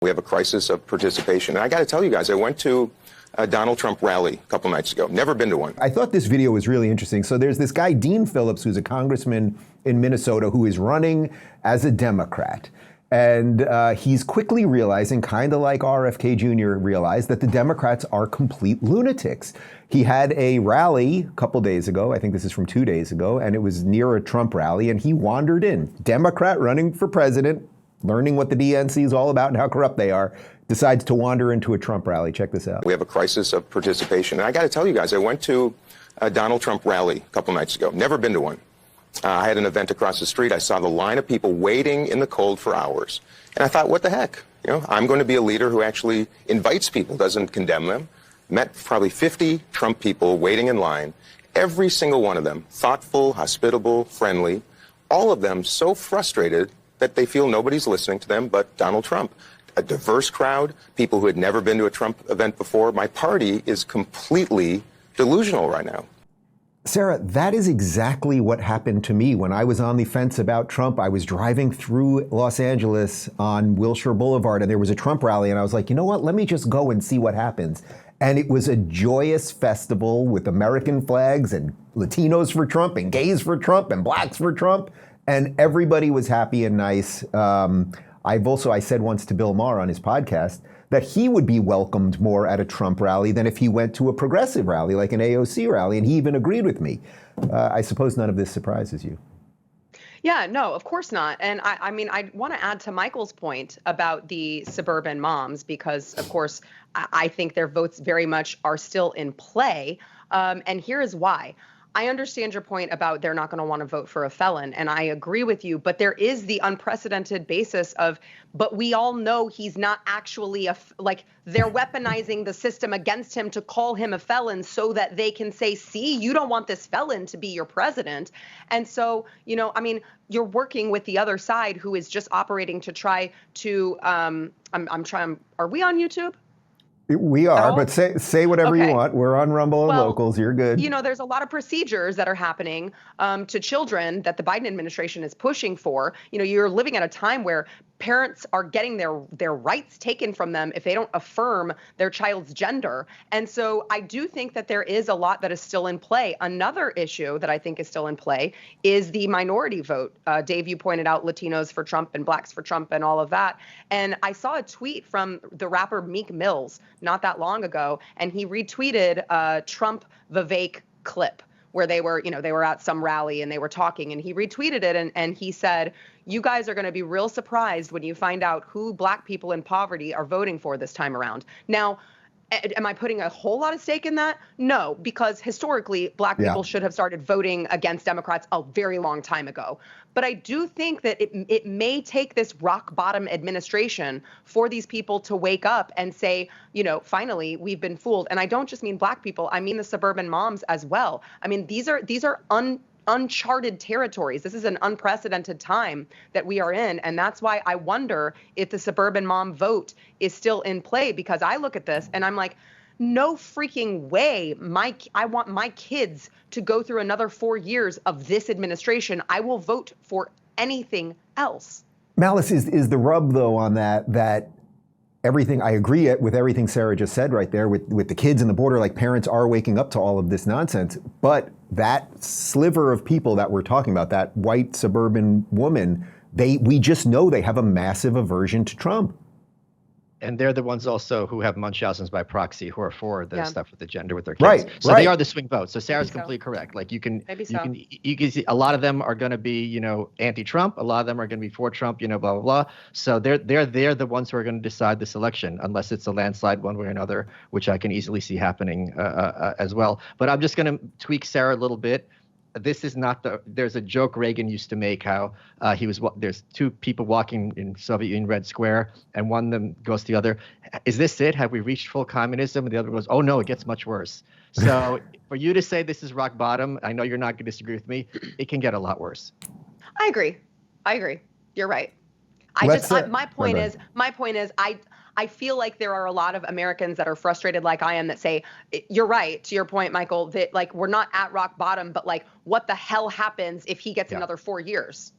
we have a crisis of participation. And I got to tell you guys, I went to a Donald Trump rally a couple nights ago. Never been to one. I thought this video was really interesting. So there's this guy, Dean Phillips, who's a congressman in Minnesota who is running as a Democrat. And he's quickly realizing, kind of like RFK Jr. realized, that the Democrats are complete lunatics. He had a rally a couple days ago, I think this is from 2 days ago, and it was near a Trump rally, and he wandered in. Democrat running for president, learning what the DNC is all about and how corrupt they are, decides to wander into a Trump rally. Check this out. We have a crisis of participation. And I got to tell you guys, I went to a Donald Trump rally a couple nights ago. Never been to one. I had an event across the street. I saw the line of people waiting in the cold for hours. And I thought, what the heck? You know, I'm going to be a leader who actually invites people, doesn't condemn them. Met probably 50 Trump people waiting in line. Every single one of them, thoughtful, hospitable, friendly. All of them so frustrated that they feel nobody's listening to them but Donald Trump. A diverse crowd, people who had never been to a Trump event before. My party is completely delusional right now. Sara, that is exactly what happened to me when I was on the fence about Trump. I was driving through Los Angeles on Wilshire Boulevard, and there was a Trump rally, and I was like, you know what, let me just go and see what happens. And it was a joyous festival with American flags and Latinos for Trump and gays for Trump and blacks for Trump, and everybody was happy and nice. I said once to Bill Maher on his podcast that he would be welcomed more at a Trump rally than if he went to a progressive rally, like an AOC rally, and he even agreed with me. I suppose none of this surprises you. Yeah, no, of course not. And I mean, I want to add to Michael's point about the suburban moms, because, of course, I think their votes very much are still in play. And here is why. I understand your point about they're not going to want to vote for a felon, and I agree with you, but there is the unprecedented basis of, but we all know he's not actually like, they're weaponizing the system against him to call him a felon so that they can say, see, you don't want this felon to be your president. And so, you know, I mean, you're working with the other side who is just operating to try to, I'm trying, are we on YouTube? We are, but say whatever you want. We're on Rumble and Locals. You're good. You know, there's a lot of procedures that are happening to children that the Biden administration is pushing for. You know, you're living at a time where parents are getting their rights taken from them if they don't affirm their child's gender. And so I do think that there is a lot that is still in play. Another issue that I think is still in play is the minority vote. Dave, you pointed out Latinos for Trump and blacks for Trump and all of that. And I saw a tweet from the rapper Meek Mills not that long ago, and he retweeted a Trump Vivek clip where they were at some rally and they were talking, and he retweeted it and he said, you guys are going to be real surprised when you find out who black people in poverty are voting for this time around. Now, am I putting a whole lot of stake in that? No, because historically, black people should have started voting against Democrats a very long time ago. But I do think that it may take this rock bottom administration for these people to wake up and say, you know, finally, we've been fooled. And I don't just mean black people. I mean the suburban moms as well. I mean, these are uncharted territories. This is an unprecedented time that we are in. And that's why I wonder if the suburban mom vote is still in play, because I look at this and I'm like, no freaking way. I want my kids to go through another 4 years of this administration. I will vote for anything else. Malice, is the rub, though, on that everything, I agree with everything Sara just said right there with the kids and the border, like parents are waking up to all of this nonsense. But that sliver of people that we're talking about, that white suburban woman, we just know they have a massive aversion to Trump. And they're the ones also who have Munchausen's by proxy, who are for the stuff with the gender with their kids. Right. So they are the swing vote. So Sarah's completely correct. Like you can see a lot of them are going to be, you know, anti-Trump. A lot of them are going to be for Trump, you know, blah, blah, blah. So they're the ones who are going to decide this election, unless it's a landslide one way or another, which I can easily see happening as well. But I'm just going to tweak Sara a little bit. This is not there's a joke Reagan used to make how there's two people walking in Soviet Union Red Square and one of them goes to the other, is this it? Have we reached full communism? And the other goes, oh no, it gets much worse. So for you to say this is rock bottom, I know you're not going to disagree with me. It can get a lot worse. I agree. You're right. My point is, I feel like there are a lot of Americans that are frustrated like I am that say, you're right, to your point, Michael, that like we're not at rock bottom, but like what the hell happens if he gets another 4 years?